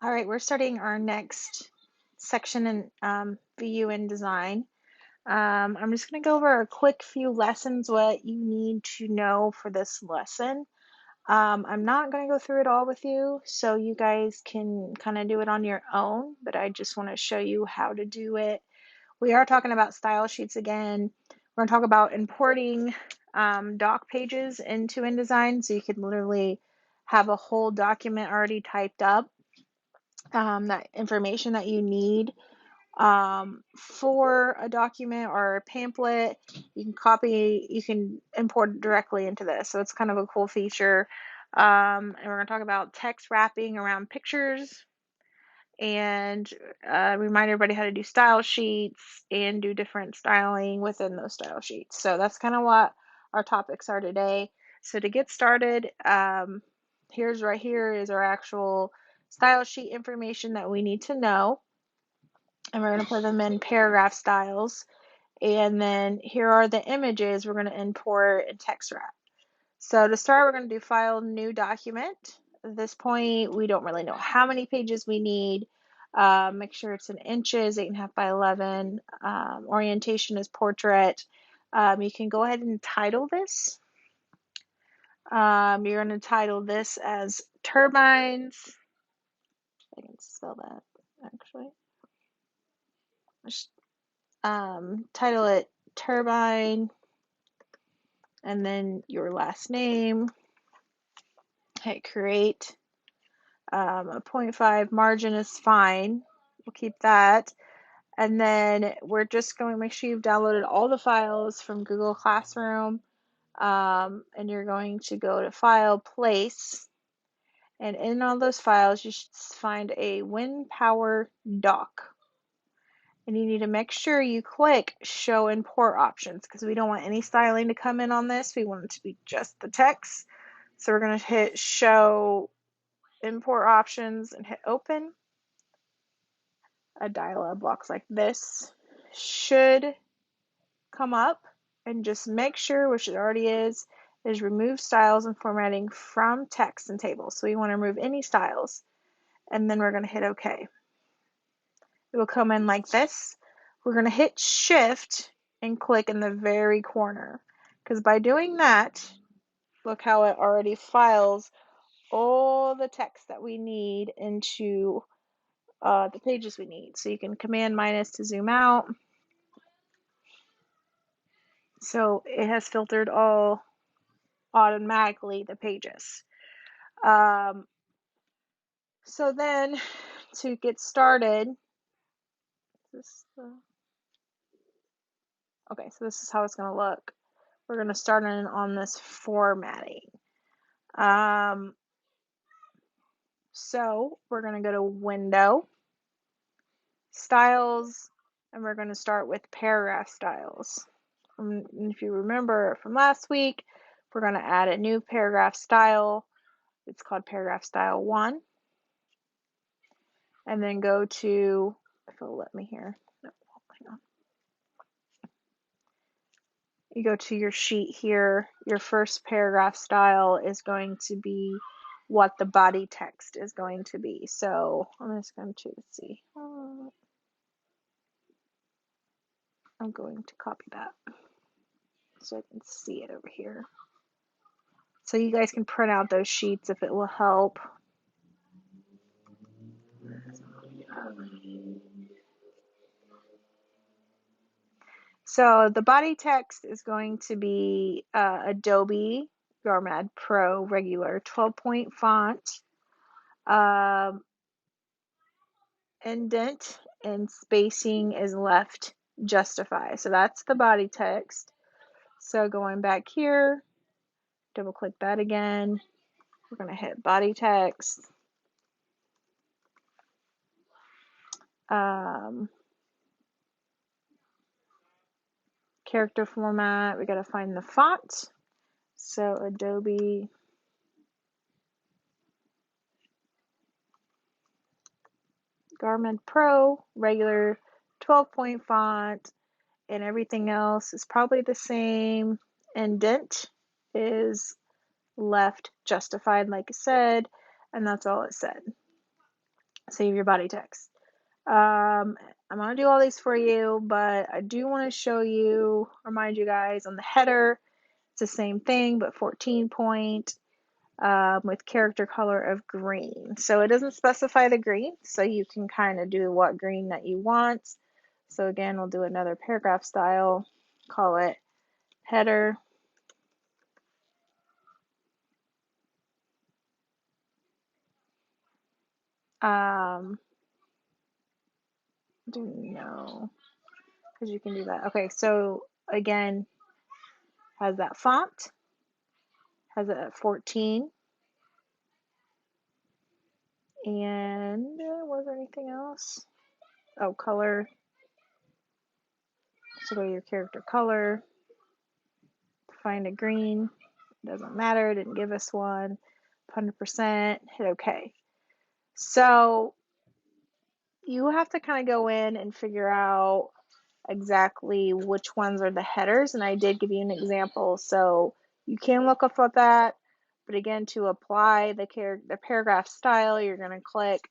All right, we're starting our next section in VU and design. I'm just going to go over a quick few lessons, what you need to know for this lesson. I'm not going to go through it all with you, so you guys can kind of do it on your own, but I just want to show you how to do it. We are talking about style sheets again. We're going to talk about importing doc pages into InDesign, so you can literally have a whole document already typed up, that information that you need for a document or a pamphlet. You can import it directly into this. So it's kind of a cool feature. And we're going to talk about text wrapping around pictures and remind everybody how to do style sheets and do different styling within those style sheets. So that's kind of what our topics are today. So to get started, right here is our actual style sheet information that we need to know. And we're going to put them in paragraph styles. And then here are the images we're going to import and text wrap. So to start, we're going to do file new document. At this point, we don't really know how many pages we need. Make sure it's in inches, 8.5 by 11. Orientation is portrait. You can go ahead and title this. You're going to title this as turbines. I can spell that actually. Title it turbine and then your last name. Hit create. A 0.5 margin is fine. We'll keep that. And then we're just going to make sure you've downloaded all the files from Google Classroom. And you're going to go to File, Place. And in all those files, you should find a Wind Power doc. And you need to make sure you click Show Import Options because we don't want any styling to come in on this. We want it to be just the text. So we're going to hit Show Import Options and hit Open. A dialog box like this should come up, and just make sure, which it already is remove styles and formatting from text and tables. So we want to remove any styles, and then we're going to hit OK. It will come in like this. We're going to hit Shift and click in the very corner, because by doing that, look how it already files all the text that we need into the pages we need. So you can Command minus to zoom out. So it has filtered all automatically the pages. So then to get started, okay, so this is how it's going to look. We're going to start in on this formatting. So we're going to go to Window, Styles, and we're going to start with Paragraph Styles. And if you remember from last week, we're going to add a new paragraph style. It's called Paragraph Style 1. And then go to, if it'll let me here. No, hang on. You go to your sheet here. Your first paragraph style is going to be what the body text is going to be. So I'm just going to, let's see. I'm going to copy that so I can see it over here. So you guys can print out those sheets if it will help. So the body text is going to be Adobe GaraMed Pro regular 12-point font, indent and spacing is left justify. So that's the body text. So going back here, double click that again. We're going to hit body text. Character format, we got to find the font. So Adobe GaraMed Pro, regular 12-point font, and everything else is probably the same. Indent is left justified, like I said, and that's all it said. Save your body text. I'm going to do all these for you, but I do want to show you, remind you guys on the header, it's the same thing, but 14 point with character color of green. So it doesn't specify the green, so you can kind of do what green that you want. So again, we'll do another paragraph style, call it header. No, because you can do that. Okay, so again, has that font, has it at 14, and was there anything else? Oh, color. So go to your character color, find a green, doesn't matter, didn't give us one, 100%, hit OK. So you have to kind of go in and figure out exactly which ones are the headers, and I did give you an example, so you can look up at that. But again, to apply the paragraph style, you're going to click,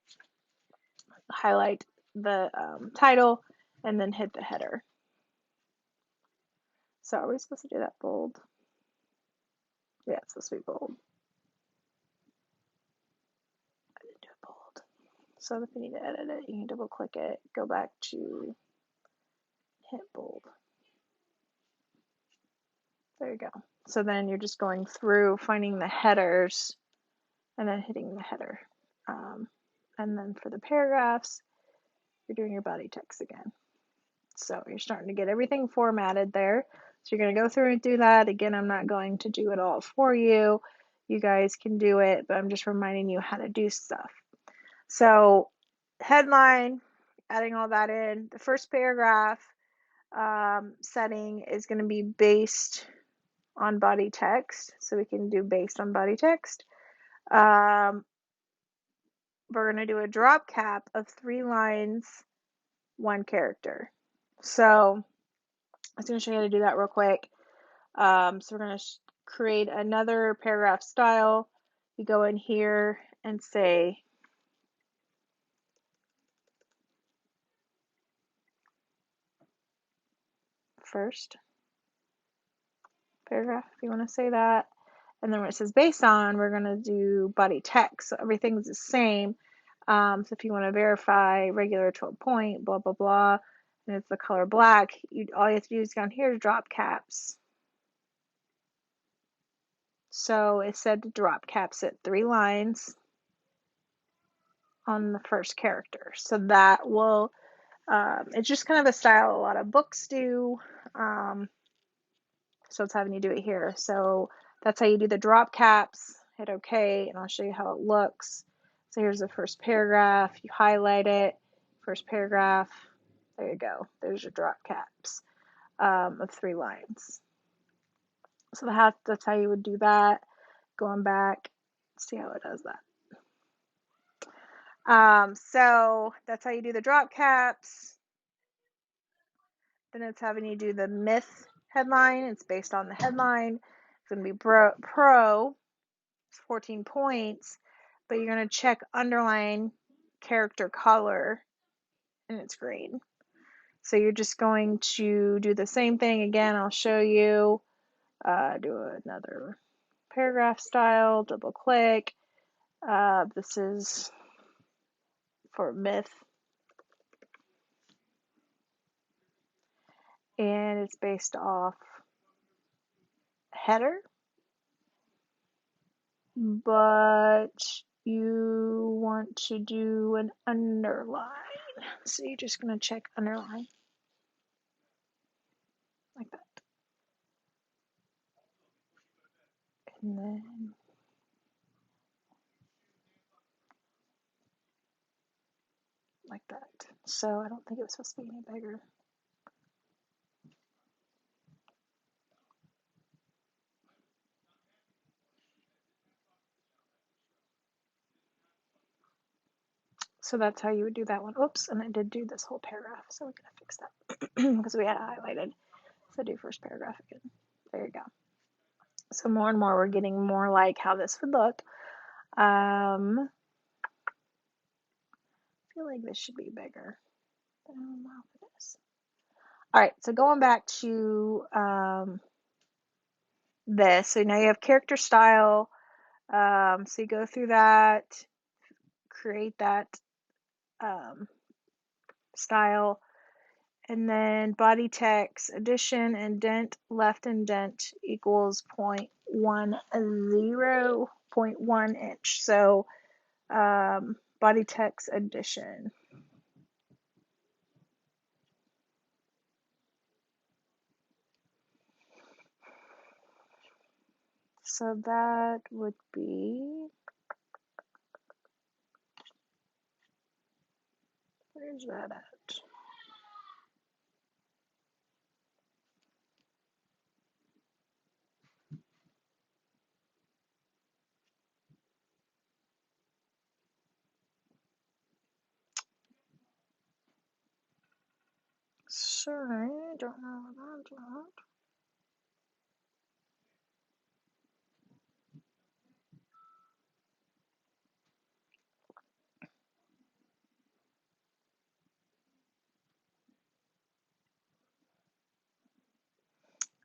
highlight the title, and then hit the header. So are we supposed to do that bold? Yeah, it's supposed to be bold. I didn't do it bold. So if you need to edit it, you can double click it, go back to hit bold. There you go. So then you're just going through, finding the headers, and then hitting the header. And then for the paragraphs, you're doing your body text again. So you're starting to get everything formatted there. So you're going to go through and do that. Again, I'm not going to do it all for you. You guys can do it, but I'm just reminding you how to do stuff. So headline, adding all that in. The first paragraph setting is going to be based on body text. So we can do based on body text. We're going to do a drop cap of 3 lines, 1 character. So I was going to show you how to do that real quick. So we're going to create another paragraph style. You go in here and say first paragraph, if you want to say that. And then when it says based on, we're going to do body text. So everything's the same. So if you want to verify regular 12 point, blah, blah, blah, and it's the color black, all you have to do is down here to drop caps. So it said to drop caps at 3 lines on the first character. So that will, it's just kind of a style a lot of books do. So it's having you do it here. So that's how you do the drop caps. Hit OK, and I'll show you how it looks. So here's the first paragraph. You highlight it. First paragraph. There you go. There's your drop caps of 3 lines. So that's how you would do that. Going back, see how it does that. So that's how you do the drop caps. Then it's having you do the myth headline. It's based on the headline. It's going to be pro, 14 points, but you're going to check underline character color, and it's green. So you're just going to do the same thing again. I'll show you. Do another paragraph style, double click. This is for myth. And it's based off header, but you want to do an underline. So you're just going to check underline like that. And then like that. So I don't think it was supposed to be any bigger. So that's how you would do that one. Oops, and I did do this whole paragraph, so we're gonna fix that because we had it highlighted. So do first paragraph again. There you go. So more and more we're getting more like how this would look. like this should be bigger. I don't know if it is. All right, so going back to this, so now you have character style. So you go through that, create that style, and then body text, addition, indent, left indent equals 0.1 inch. So body text addition. So that would be, where's that at? Sorry, don't know what that's at.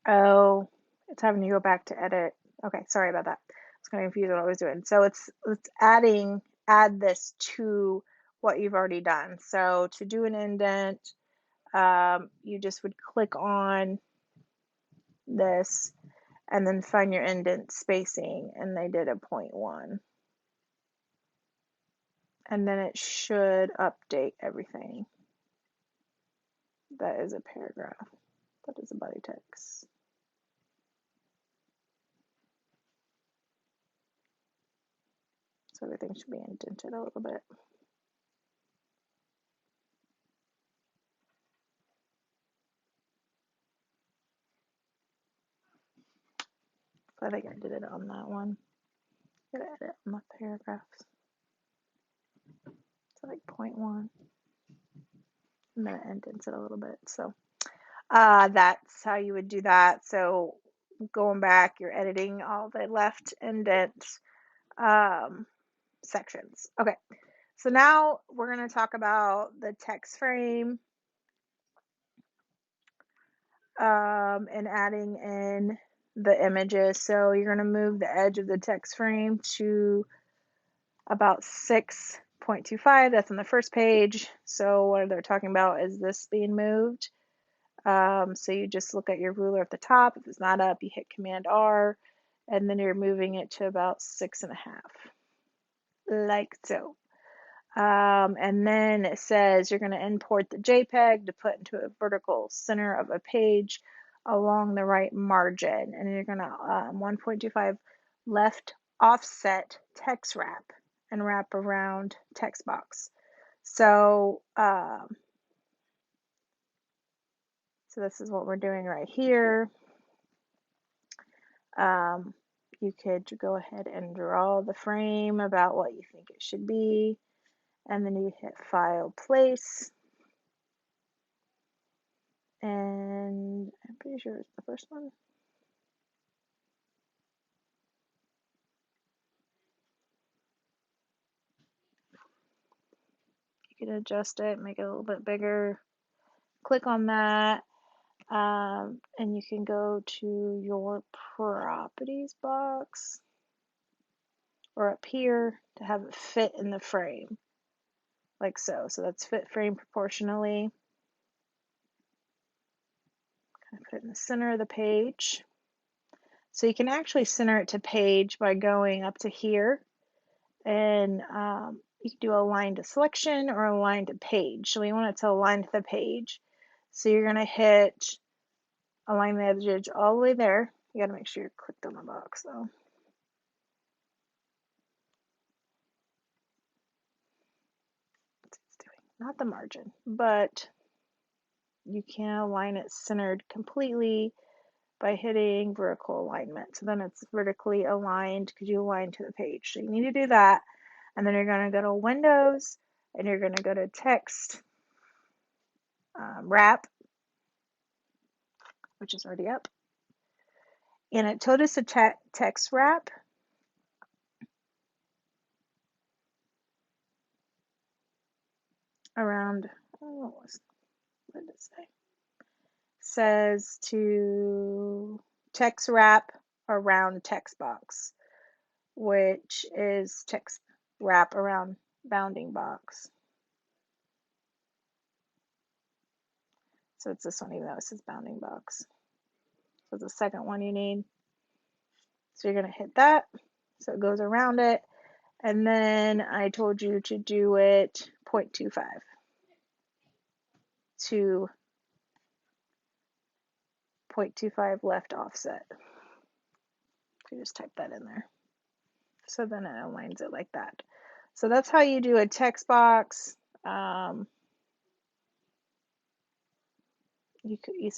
Oh, it's having you go back to edit. Okay, sorry about that. I was kind of confused what I was doing. So it's add this to what you've already done. So to do an indent, you just would click on this and then find your indent spacing, and they did a 0.1. And then it should update everything. That is a paragraph. That is a body text. So everything should be indented a little bit. So I think I did it on that one. Gotta edit on the paragraphs. So like 0.1. And then it indents it a little bit. So that's how you would do that. So going back, you're editing all the left indent sections. Okay, so now we're going to talk about the text frame and adding in the images. So you're going to move the edge of the text frame to about 6.25. That's on the first page. So what they're talking about is this being moved. So you just look at your ruler at the top. If it's not up, you hit Command R, and then you're moving it to about 6.5, like so. And then it says you're going to import the JPEG to put into a vertical center of a page along the right margin, and you're going to 1.25 left offset text wrap and wrap around text box. So so this is what we're doing right here. You could go ahead and draw the frame about what you think it should be, and then you hit File, Place, and I'm pretty sure it's the first one. You can adjust it, make it a little bit bigger. Click on that, and you can go to your properties box or up here to have it fit in the frame, like so. So that's fit frame proportionally. Put it in the center of the page. So you can actually center it to page by going up to here, and you can do align to selection or align to page. So we want it to align to the page. So you're going to hit align the edge all the way there. You got to make sure you're clicked on the box though. It's doing not the margin, but you can align it centered completely by hitting vertical alignment. So then it's vertically aligned because you align to the page. So you need to do that. And then you're going to go to Windows and you're going to go to Text Wrap, which is already up. And it told us to text wrap. around, what did it say? Says to text wrap around text box, which is text wrap around bounding box. So it's this one, even though it says bounding box. So the second one you need. So you're going to hit that. So it goes around it. And then I told you to do it 0.25 to 0.25 left offset. So you just type that in there. So then it aligns it like that. So that's how you do a text box. So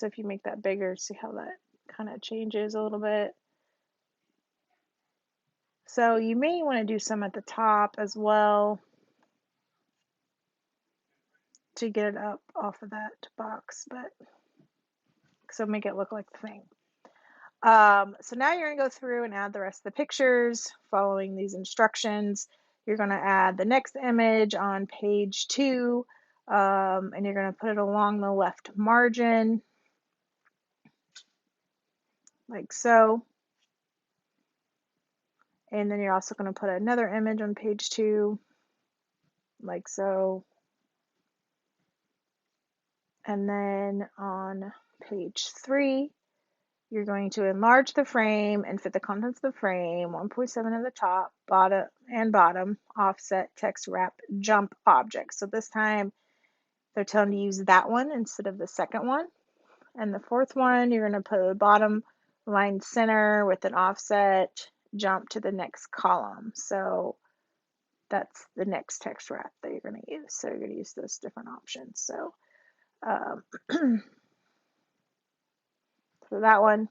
if you make that bigger, see how that kind of changes a little bit. So you may want to do some at the top as well to get it up off of that box, but so make it look like the thing. So now you're going to go through and add the rest of the pictures following these instructions. You're going to add the next image on page 2, and you're going to put it along the left margin, like so. And then you're also going to put another image on page 2, like so. And then on page 3, you're going to enlarge the frame and fit the contents of the frame, 1.7 at the top, bottom, offset, text wrap, jump object. So this time they're telling you to use that one instead of the second one. And the fourth one, you're going to put a bottom line center with an offset, jump to the next column. So that's the next text wrap that you're going to use. So you're going to use those different options. So, so that one,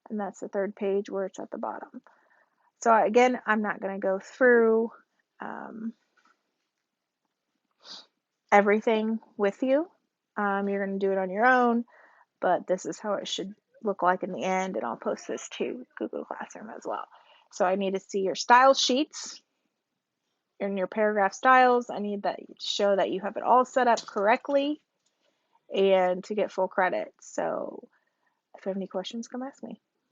and that's the third page where it's at the bottom. So again, I'm not going to go through everything with you. You're going to do it on your own, but this is how it should look like in the end, and I'll post this to Google Classroom as well. So I need to see your style sheets in your paragraph styles. I need that to show that you have it all set up correctly and to get full credit. So if you have any questions, come ask me.